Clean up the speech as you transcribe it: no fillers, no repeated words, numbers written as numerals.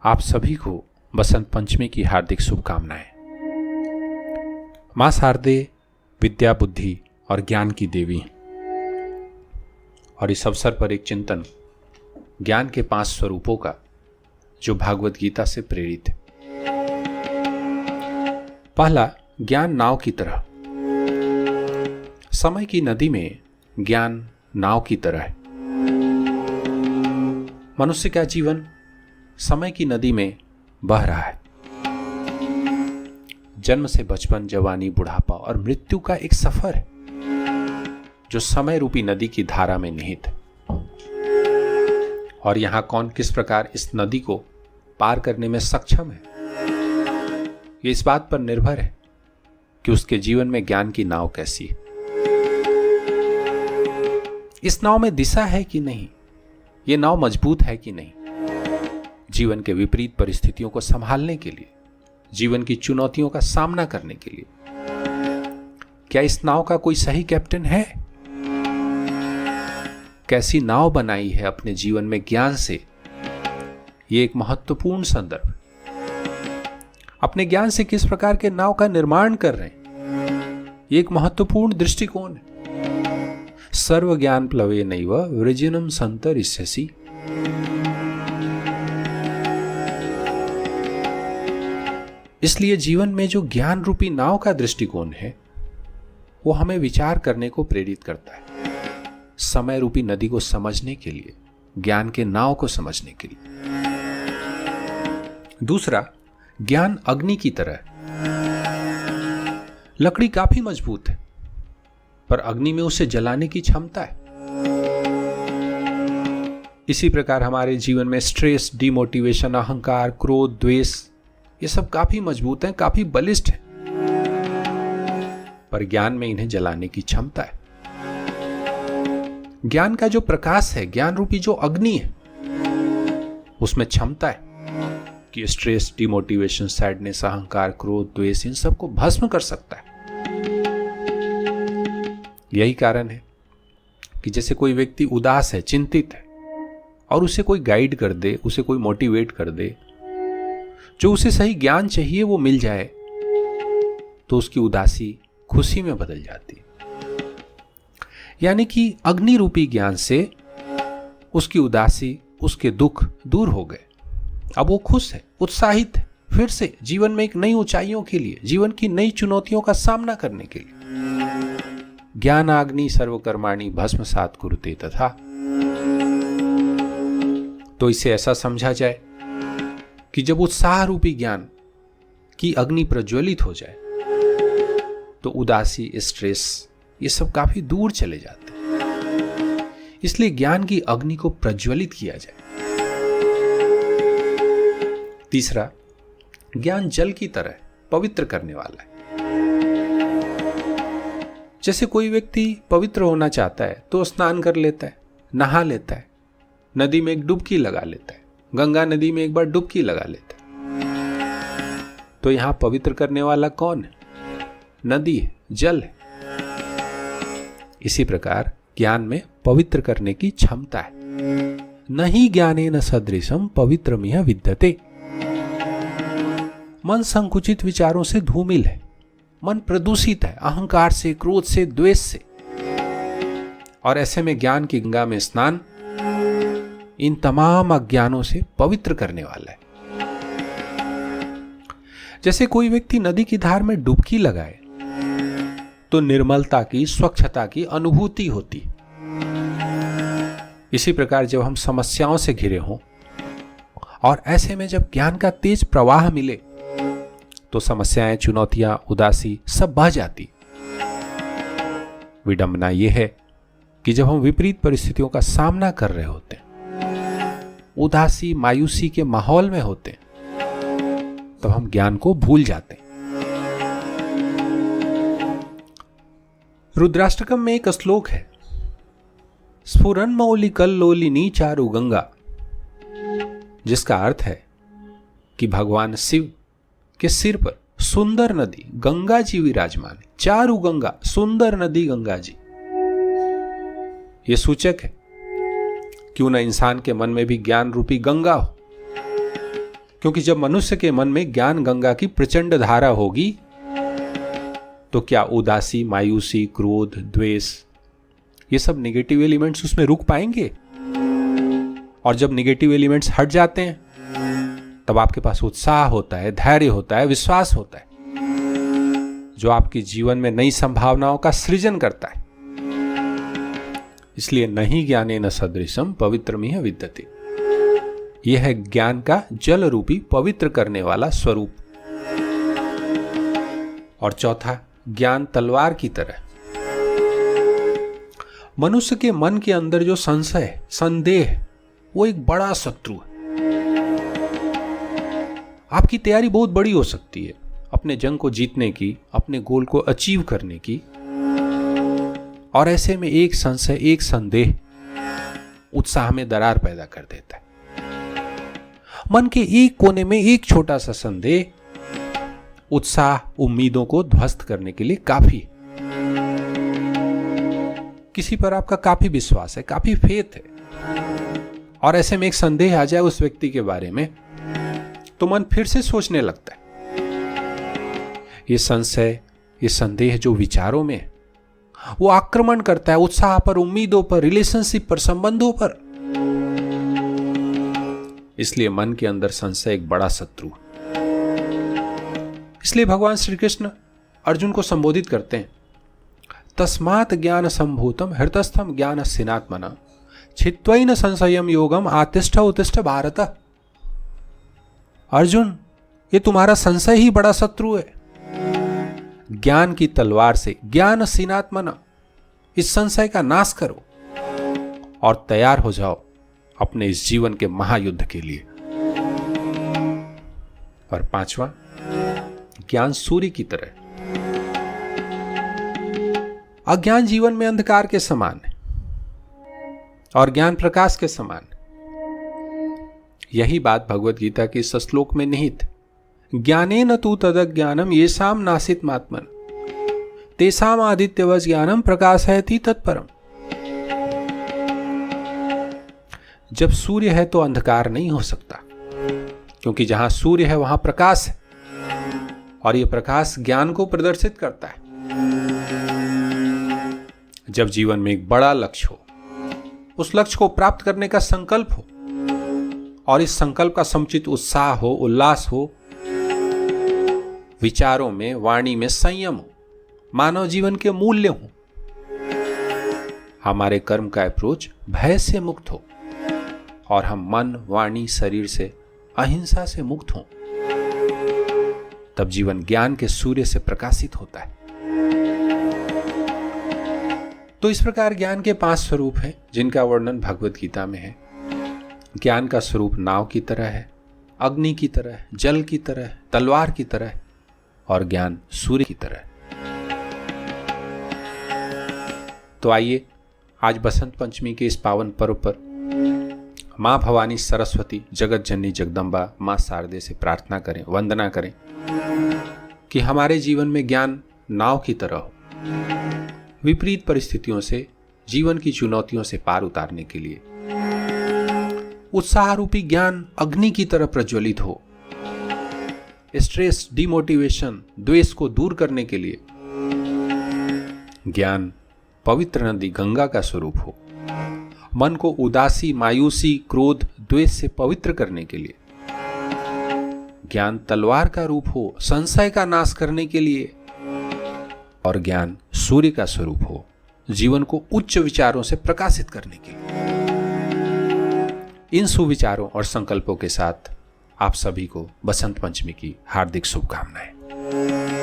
आप सभी को बसंत पंचमी की हार्दिक शुभकामनाएं। मां शारदे विद्या, बुद्धि और ज्ञान की देवी, और इस अवसर पर एक चिंतन ज्ञान के 5 स्वरूपों का, जो भागवत गीता से प्रेरित है। पहला, ज्ञान नाव की तरह। समय की नदी में ज्ञान नाव की तरह है। मनुष्य का जीवन समय की नदी में बह रहा है। जन्म से बचपन, जवानी, बुढ़ापा और मृत्यु का एक सफर है जो समय रूपी नदी की धारा में निहित है। और यहां कौन किस प्रकार इस नदी को पार करने में सक्षम है, ये इस बात पर निर्भर है कि उसके जीवन में ज्ञान की नाव कैसी है। इस नाव में दिशा है कि नहीं, ये नाव मजबूत है कि नहीं। जीवन के विपरीत परिस्थितियों को संभालने के लिए, जीवन की चुनौतियों का सामना करने के लिए क्या इस नाव का कोई सही कैप्टन है? कैसी नाव बनाई है अपने जीवन में ज्ञान से, ये एक महत्वपूर्ण संदर्भ। अपने ज्ञान से किस प्रकार के नाव का निर्माण कर रहे हैं, ये एक महत्वपूर्ण दृष्टिकोण है। सर्व ज्ञान प्लवे नैव वृजिनम संतरिष्यसि। इसलिए जीवन में जो ज्ञान रूपी नाव का दृष्टिकोण है, वो हमें विचार करने को प्रेरित करता है, समय रूपी नदी को समझने के लिए, ज्ञान के नाव को समझने के लिए। दूसरा, ज्ञान अग्नि की तरह है। लकड़ी काफी मजबूत है, पर अग्नि में उसे जलाने की क्षमता है। इसी प्रकार हमारे जीवन में स्ट्रेस, डिमोटिवेशन, अहंकार, क्रोध, द्वेष, ये सब काफी मजबूत हैं, काफी बलिष्ठ हैं, पर ज्ञान में इन्हें जलाने की क्षमता है। ज्ञान का जो प्रकाश है, ज्ञान रूपी जो अग्नि है, उसमें क्षमता है कि स्ट्रेस, डिमोटिवेशन, सैडनेस, अहंकार, क्रोध, द्वेष, इन सबको भस्म कर सकता है। यही कारण है कि जैसे कोई व्यक्ति उदास है, चिंतित है, और उसे कोई गाइड कर दे, उसे कोई मोटिवेट कर दे, जो उसे सही ज्ञान चाहिए वो मिल जाए, तो उसकी उदासी खुशी में बदल जाती है। यानी कि अग्नि रूपी ज्ञान से उसकी उदासी, उसके दुख दूर हो गए। अब वो खुश है, उत्साहित है, फिर से जीवन में एक नई ऊंचाइयों के लिए, जीवन की नई चुनौतियों का सामना करने के लिए। ज्ञानाग्नि सर्वकर्माणि भस्मसात् कुरुते तथा। तो इसे ऐसा समझा जाए कि जब उत्साह रूपी ज्ञान की अग्नि प्रज्वलित हो जाए, तो उदासी, स्ट्रेस, ये सब काफी दूर चले जाते हैं। इसलिए ज्ञान की अग्नि को प्रज्वलित किया जाए। तीसरा, ज्ञान जल की तरह पवित्र करने वाला है। जैसे कोई व्यक्ति पवित्र होना चाहता है तो स्नान कर लेता है, नहा लेता है, नदी में एक डुबकी लगा लेता है, गंगा नदी में एक बार डुबकी लगा लेता है। तो यहां पवित्र करने वाला कौन है? नदी है, जल है। इसी प्रकार ज्ञान में पवित्र करने की क्षमता है। नहीं ज्ञानेन सदृशम पवित्रमिह विद्यते। मन संकुचित विचारों से धूमिल है, मन प्रदूषित है, अहंकार से, क्रोध से, द्वेष से, और ऐसे में ज्ञान की गंगा में स्नान इन तमाम अज्ञानों से पवित्र करने वाला है। जैसे कोई व्यक्ति नदी की धार में डुबकी लगाए तो निर्मलता की, स्वच्छता की अनुभूति होती। इसी प्रकार जब हम समस्याओं से घिरे हों और ऐसे में जब ज्ञान का तेज प्रवाह मिले, तो समस्याएं, चुनौतियां, उदासी सब बह जाती। विडंबना यह है कि जब हम विपरीत परिस्थितियों का सामना कर रहे होते हैं, उदासी, मायूसी के माहौल में होते हैं, तब हम ज्ञान को भूल जाते हैं। रुद्राष्टकम में एक श्लोक है, स्फुरन्मौलि कल्लोलिनी चारु गंगा, जिसका अर्थ है कि भगवान शिव के सिर पर सुंदर नदी गंगा जी विराजमान है। चारु गंगा, सुंदर नदी गंगा जी। यह सूचक है क्यों न इंसान के मन में भी ज्ञान रूपी गंगा हो, क्योंकि जब मनुष्य के मन में ज्ञान गंगा की प्रचंड धारा होगी तो क्या उदासी, मायूसी, क्रोध, द्वेष, ये सब नेगेटिव एलिमेंट्स उसमें रुक पाएंगे? और जब नेगेटिव एलिमेंट्स हट जाते हैं तब आपके पास उत्साह होता है, धैर्य होता है, विश्वास होता है, जो आपके जीवन में नई संभावनाओं का सृजन करता है। इसलिए नहीं ज्ञानेन सदृशम पवित्रमिह विद्यते, यह है ज्ञान का जल रूपी पवित्र करने वाला स्वरूप। और चौथा, ज्ञान तलवार की तरह। मनुष्य के मन के अंदर जो संशय, संदेह, वो एक बड़ा शत्रु है। आपकी तैयारी बहुत बड़ी हो सकती है अपने जंग को जीतने की, अपने गोल को अचीव करने की, और ऐसे में एक संशय, एक संदेह उत्साह में दरार पैदा कर देता है। मन के एक कोने में एक छोटा सा संदेह उत्साह, उम्मीदों को ध्वस्त करने के लिए काफी। किसी पर आपका काफी विश्वास है, काफी फेथ है, और ऐसे में एक संदेह आ जाए उस व्यक्ति के बारे में तो मन फिर से सोचने लगता है। ये संशय, ये संदेह जो विचारों में है, वो आक्रमण करता है उत्साह पर, उम्मीदों पर, रिलेशनशिप पर, संबंधों पर। इसलिए मन के अंदर संशय एक बड़ा शत्रु। इसलिए भगवान श्री कृष्ण अर्जुन को संबोधित करते हैं, तस्मात् ज्ञान संभूतम हृतस्थम ज्ञान सिनात्मना छित्त्वैन संशयम योगम आतिष्ठ उत्तिष्ठ भारत। अर्जुन, ये तुम्हारा संशय ही बड़ा शत्रु है। ज्ञान की तलवार से, ज्ञान सिनात्मना, इस संशय का नाश करो और तैयार हो जाओ अपने इस जीवन के महायुद्ध के लिए। और पांचवा, ज्ञान सूर्य की तरह। अज्ञान जीवन में अंधकार के समान है और ज्ञान प्रकाश के समान है। यही बात भगवत गीता के इस श्लोक में निहित। ज्ञानेन तु तदज्ञानम येषाम नासितमात्मन तेषाम आदित्यवत् ज्ञानम प्रकाशयति तत्परम। जब सूर्य है तो अंधकार नहीं हो सकता, क्योंकि जहां सूर्य है वहां प्रकाश है, और यह प्रकाश ज्ञान को प्रदर्शित करता है। जब जीवन में एक बड़ा लक्ष्य हो, उस लक्ष्य को प्राप्त करने का संकल्प हो, और इस संकल्प का समुचित उत्साह हो, उल्लास हो, विचारों में, वाणी में संयम हो, मानव जीवन के मूल्य हो, हमारे कर्म का अप्रोच भय से मुक्त हो, और हम मन, वाणी, शरीर से, अहिंसा से मुक्त हों, तब जीवन ज्ञान के सूर्य से प्रकाशित होता है। तो इस प्रकार ज्ञान के 5 स्वरूप हैं जिनका वर्णन भगवत गीता में है। ज्ञान का स्वरूप नाव की तरह है, अग्नि की तरह है, जल की तरह है, तलवार की तरह है, और ज्ञान सूर्य की तरह है। तो आइए आज बसंत पंचमी के इस पावन पर्व पर माँ भवानी सरस्वती, जगत जननी जगदम्बा, माँ शारदे से प्रार्थना करें, वंदना करें कि हमारे जीवन में ज्ञान नाव की तरह हो, विपरीत परिस्थितियों से, जीवन की चुनौतियों से पार उतारने के लिए। उत्साह रूपी ज्ञान अग्नि की तरह प्रज्वलित हो, स्ट्रेस, डिमोटिवेशन, द्वेष को दूर करने के लिए ज्ञान पवित्र नदी गंगा का स्वरूप हो, मन को उदासी, मायूसी, क्रोध, द्वेष से पवित्र करने के लिए ज्ञान तलवार का रूप हो, संशय का नाश करने के लिए, और ज्ञान सूर्य का स्वरूप हो, जीवन को उच्च विचारों से प्रकाशित करने के लिए। इन सुविचारों और संकल्पों के साथ आप सभी को बसंत पंचमी की हार्दिक शुभकामनाएं।